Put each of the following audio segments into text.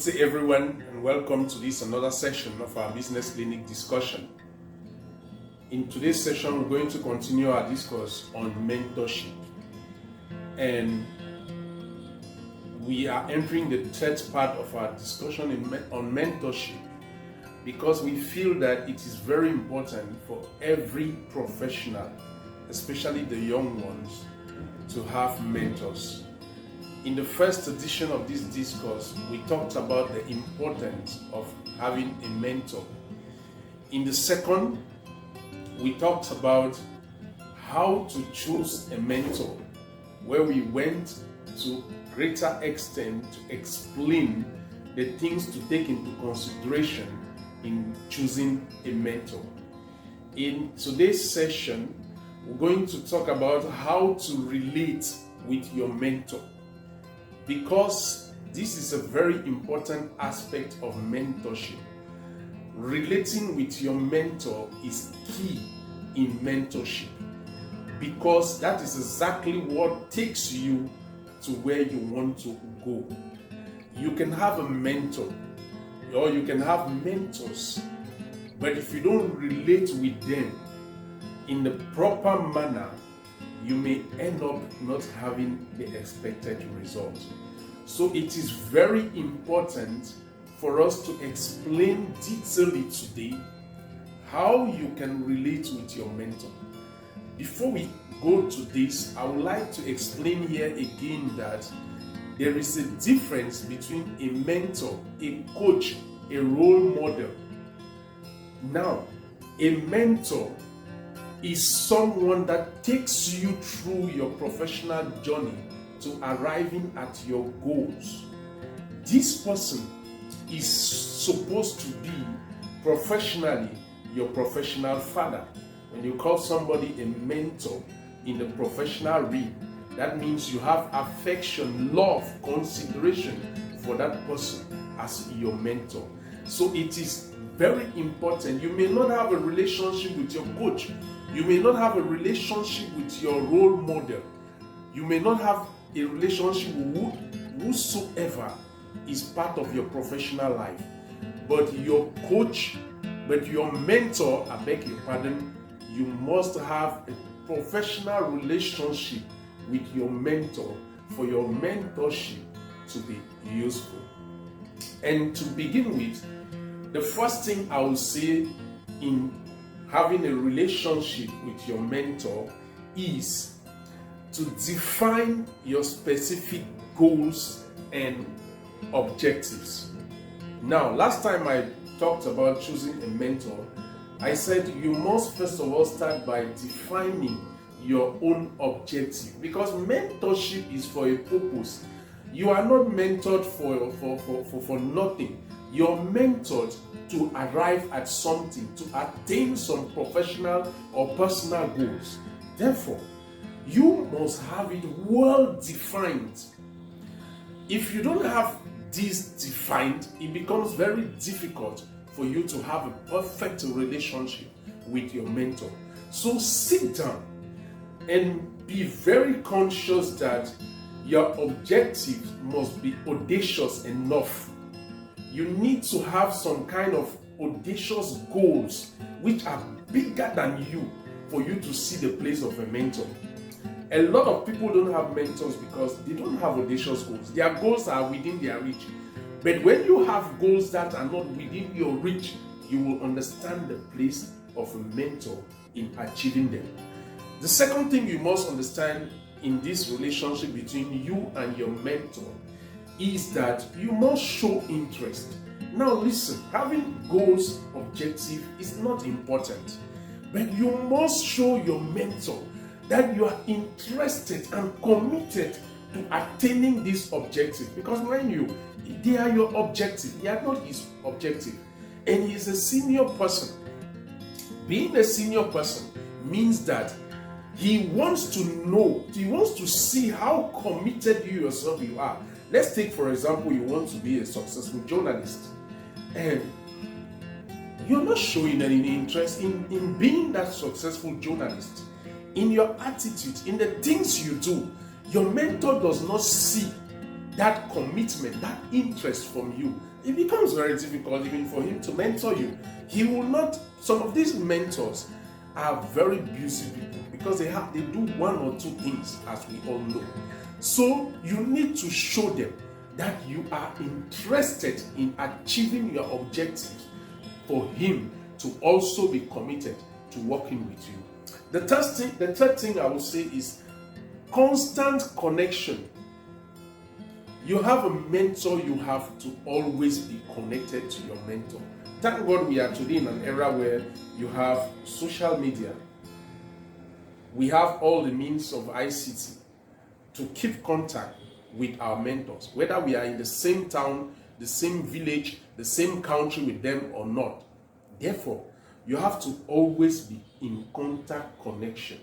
Good day everyone, and welcome to this another session of our business clinic discussion. In today's session, we're going to continue our discourse on mentorship, and we are entering the third part of our discussion on mentorship because we feel that it is very important for every professional, especially the young ones, to have mentors. In the first edition of this discourse, we talked about the importance of having a mentor. In the second, we talked about how to choose a mentor, where we went to greater extent to explain the things to take into consideration in choosing a mentor. In today's session, we're going to talk about how to relate with your mentor, because this is a very important aspect of mentorship. Relating with your mentor is key in mentorship, because that is exactly what takes you to where you want to go. You can have a mentor or you can have mentors, but if you don't relate with them in the proper manner, you may end up not having the expected result. So it is very important for us to explain detailedly today how you can relate with your mentor. Before we go to this, I would like to explain here again that there is a difference between a mentor, a coach, a role model. Now, a mentor is someone that takes you through your professional journey to arriving at your goals. This person is supposed to be professionally your professional father. When you call somebody a mentor in the professional realm, that means you have affection, love, consideration for that person as your mentor. So it is very important. You may not have a relationship with your coach. You may not have a relationship with your role model. You may not have a relationship with whosoever is part of your professional life. But your coach, but your mentor, I beg your pardon, you must have a professional relationship with your mentor for your mentorship to be useful. And to begin with, the first thing I will say in having a relationship with your mentor is to define your specific goals and objectives. Now, last time I talked about choosing a mentor, I said you must first of all start by defining your own objective, because mentorship is for a purpose. You are not mentored for nothing. You're mentored to arrive at something, to attain some professional or personal goals. Therefore, you must have it well defined. If you don't have this defined, it becomes very difficult for you to have a perfect relationship with your mentor. So sit down and be very conscious that your objective must be audacious enough. You need to have some kind of audacious goals which are bigger than you for you to see the place of a mentor. A lot of people don't have mentors because they don't have audacious goals. Their goals are within their reach. But when you have goals that are not within your reach, you will understand the place of a mentor in achieving them. The second thing you must understand in this relationship between you and your mentor is that you must show interest. Now listen, having goals, objective is not important, but you must show your mentor that you are interested and committed to attaining this objective. Because mind you, they are your objective, they are not his objective. And he is a senior person. Being a senior person means that he wants to know, he wants to see how committed you yourself you are. Let's take, for example, you want to be a successful journalist, and you're not showing any interest in being that successful journalist. In your attitude, in the things you do, your mentor does not see that commitment, that interest from you. it becomes very difficult even for him to mentor you. He will not. Some of these mentors are very busy people because they do one or two things, as we all know. So you need to show them that you are interested in achieving your objectives for him to also be committed to working with you. The third thing I will say is constant connection. You have a mentor, you have to always be connected to your mentor. Thank God we are today in an era where you have social media. We have all the means of ICT to keep contact with our mentors, whether we are in the same town, the same village, the same country with them or not. Therefore, you have to always be in contact connection.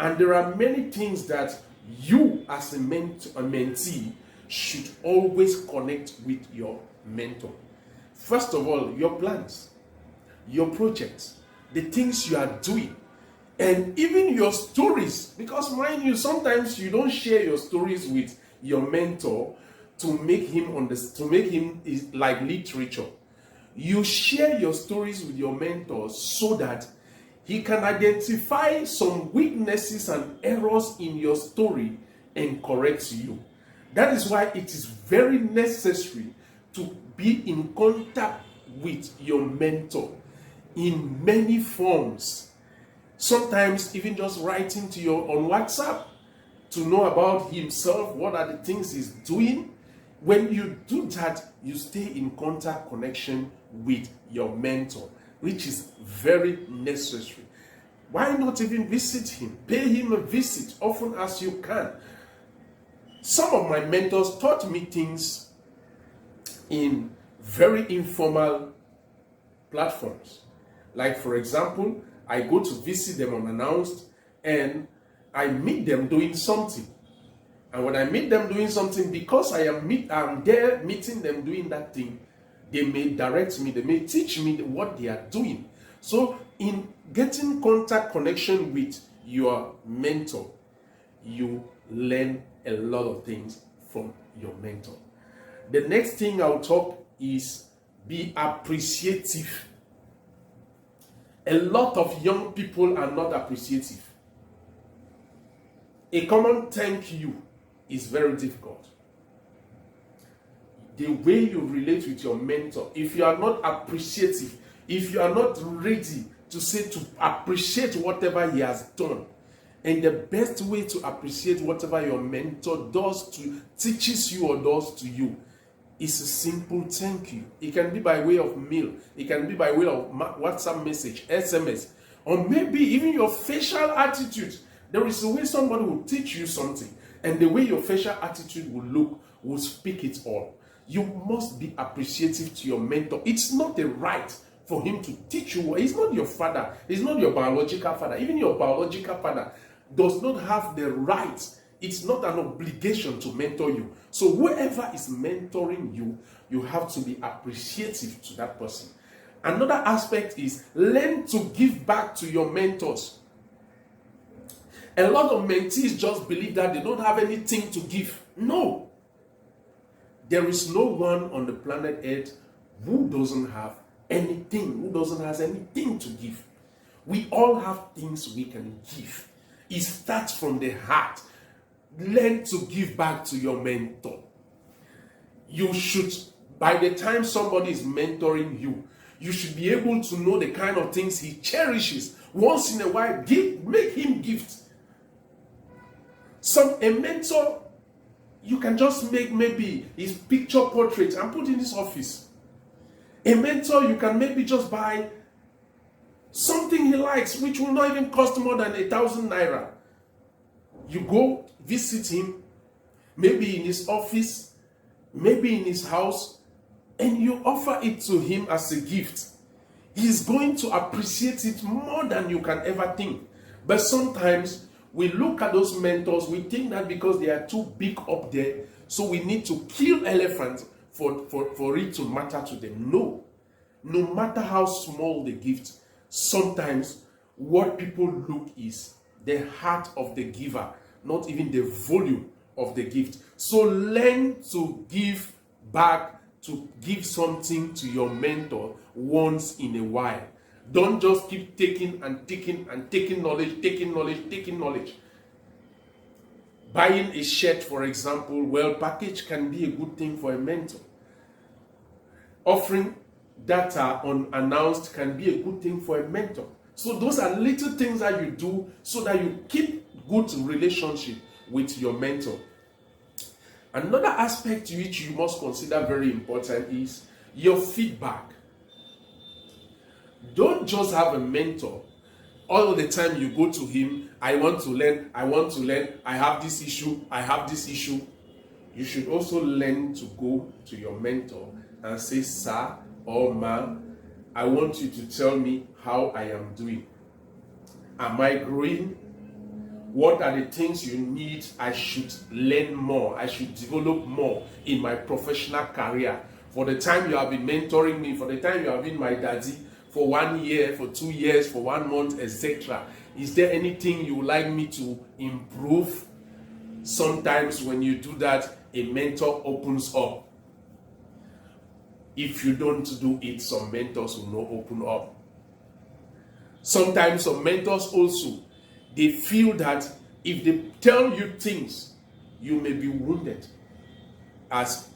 And there are many things that you as a mentee should always connect with your mentor. First of all, your plans, your projects, the things you are doing, and even your stories. Because mind you, sometimes you don't share your stories with your mentor to make him is like literature. You share your stories with your mentor so that he can identify some weaknesses and errors in your story and correct you. That is why it is very necessary to be in contact with your mentor in many forms. Sometimes even just writing to you on WhatsApp to know about himself, what are the things he's doing. When you do that, you stay in contact connection with your mentor, which is very necessary. Why not even visit him? Pay him a visit often as you can. Some of my mentors taught me things in very informal platforms. Like, for example, I go to visit them unannounced and I meet them doing something. And when I meet them doing something, because I'm there meeting them doing that thing, they may direct me, they may teach me what they are doing. So in getting contact connection with your mentor, you learn a lot of things from your mentor. The next thing I'll talk is be appreciative. A lot of young people are not appreciative. A common thank you is very difficult. The way you relate with your mentor, if you are not appreciative, if you are not ready to appreciate whatever he has done, and the best way to appreciate whatever your mentor teaches you or does to you is a simple thank you. It can be by way of mail, it can be by way of WhatsApp message, SMS, or maybe even your facial attitude. There is a way somebody will teach you something, and the way your facial attitude will look will speak it all. You must be appreciative to your mentor. It's not a right for him to teach you. He's not your father. He's not your biological father. Even your biological father does not have the right. It's not an obligation to mentor you. So whoever is mentoring you, you have to be appreciative to that person. Another aspect is learn to give back to your mentors. A lot of mentees just believe that they don't have anything to give. No. There is no one on the planet Earth who doesn't have anything, who doesn't have anything to give. We all have things we can give. It starts from the heart. Learn to give back to your mentor. You should, by the time somebody is mentoring you, you should be able to know the kind of things he cherishes. Once in a while, make him gifts. A mentor, you can just make maybe his picture portrait and put in his office. A mentor, you can maybe just buy something he likes, which will not even cost more than 1,000 naira. You go visit him, maybe in his office, maybe in his house, and you offer it to him as a gift. He's going to appreciate it more than you can ever think. But sometimes we look at those mentors, we think that because they are too big up there, so we need to kill elephants for it to matter to them. No. No matter how small the gift, sometimes what people look is the heart of the giver, not even the volume of the gift. So learn to give back to give something to your mentor once in a while. Don't just keep taking and taking and taking knowledge. Buying a shirt, for example, well packaged, can be a good thing for a mentor. Offering data unannounced can be a good thing for a mentor. So those are little things that you do so that you keep good relationship with your mentor. Another aspect which you must consider very important is your feedback. Don't just have a mentor all the time you go to him, I want to learn, I have this issue. You should also learn to go to your mentor and say, sir or ma'am, I want you to tell me how I am doing. Am I growing? What are the things you need I should learn more, I should develop more in my professional career? For the time you have been mentoring me, for the time you have been my daddy, for 1 year, for 2 years, for 1 month, etc. Is there anything you would like me to improve? Sometimes when you do that, a mentor opens up. If you don't do it, some mentors will not open up. Sometimes some mentors also, they feel that if they tell you things, you may be wounded, as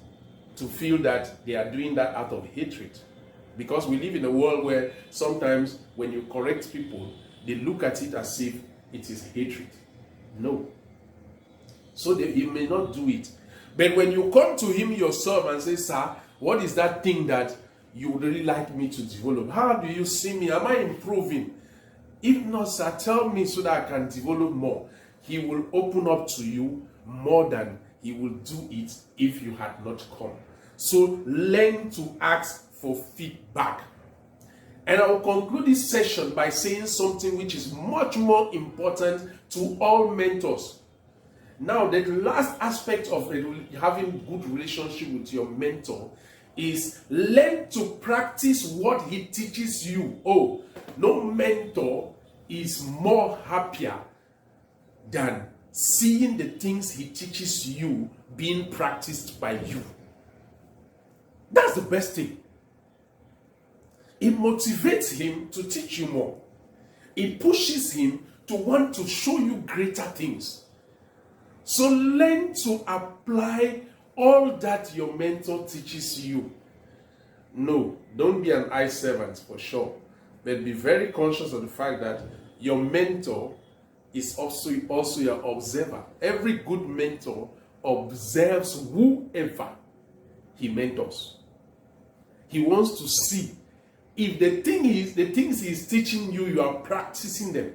to feel that they are doing that out of hatred. Because we live in a world where sometimes when you correct people, they look at it as if it is hatred. No. So he may not do it. But when you come to him yourself and say, sir, what is that thing that you would really like me to develop? How do you see me? Am I improving? If not, sir, tell me so that I can develop more. He will open up to you more than he will do it if you had not come. So learn to ask for feedback. And I will conclude this session by saying something which is much more important to all mentors. Now, the last aspect of having good relationship with your mentor is learn to practice what he teaches you. Oh, no mentor is more happier than seeing the things he teaches you being practiced by you. That's the best thing. It motivates him to teach you more. It pushes him to want to show you greater things. So learn to apply all that your mentor teaches you. No, don't be an eye servant for sure. But be very conscious of the fact that your mentor is also your observer. Every good mentor observes whoever he mentors. He wants to see if the things he's teaching you, you are practicing them.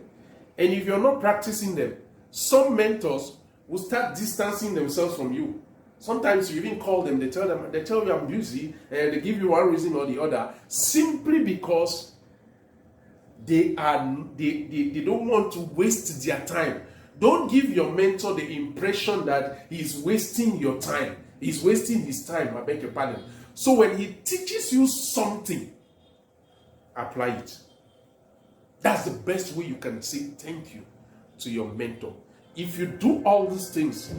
And if you're not practicing them, some mentors will start distancing themselves from you. Sometimes you even call them, they tell you I'm busy, and they give you one reason or the other, simply because they don't want to waste their time. Don't give your mentor the impression that he's wasting your time. He's wasting his time, I beg your pardon. So when he teaches you something, apply it. That's the best way you can say thank you to your mentor. If you do all these things,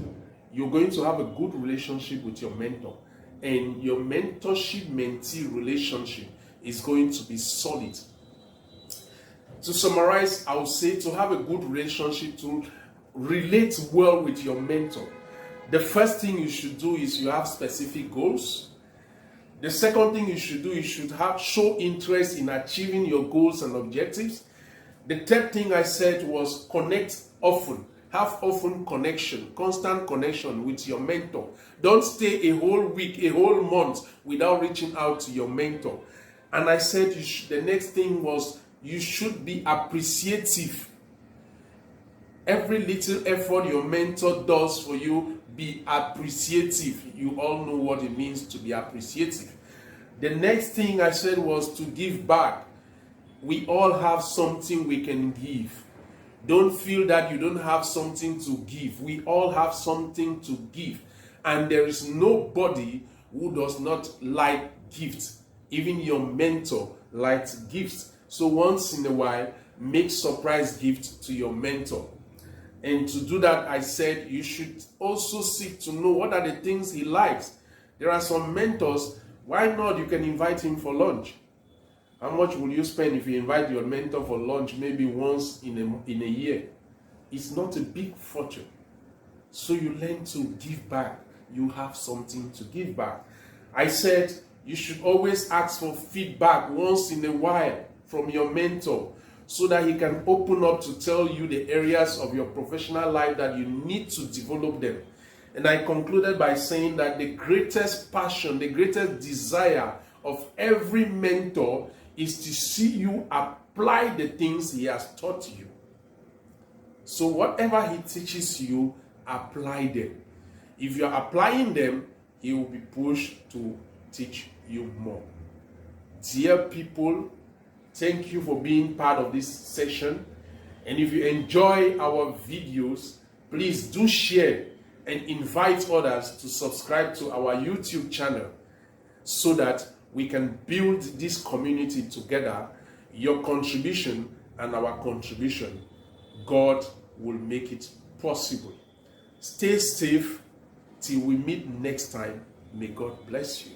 you're going to have a good relationship with your mentor, and your mentorship-mentee relationship is going to be solid. To summarize, I would say to have a good relationship, to relate well with your mentor, the first thing you should do is you have specific goals. The second thing you should do, you should show interest in achieving your goals and objectives. The third thing I said was connect often. Have often connection, constant connection with your mentor. Don't stay a whole week, a whole month without reaching out to your mentor. And I said the next thing was you should be appreciative. Every little effort your mentor does for you, be appreciative. You all know what it means to be appreciative. The next thing I said was to give back. We all have something we can give. Don't feel that you don't have something to give. We all have something to give. And there is nobody who does not like gifts. Even your mentor likes gifts. So once in a while, make surprise gifts to your mentor. And to do that, I said you should also seek to know what are the things he likes. There are some mentors, Why not? You can invite him for lunch. How much will you spend if you invite your mentor for lunch maybe once in a year? It's not a big fortune. So you learn to give back. You have something to give back. I said you should always ask for feedback once in a while from your mentor so that he can open up to tell you the areas of your professional life that you need to develop them. And I concluded by saying that the greatest passion, the greatest desire of every mentor is to see you apply the things he has taught you. So whatever he teaches you, apply them. If you're applying them, he will be pushed to teach you more. Dear people, thank you for being part of this session. And if you enjoy our videos, please do share and invite others to subscribe to our YouTube channel so that we can build this community together. Your contribution and our contribution, God will make it possible. Stay safe till we meet next time. May God bless you.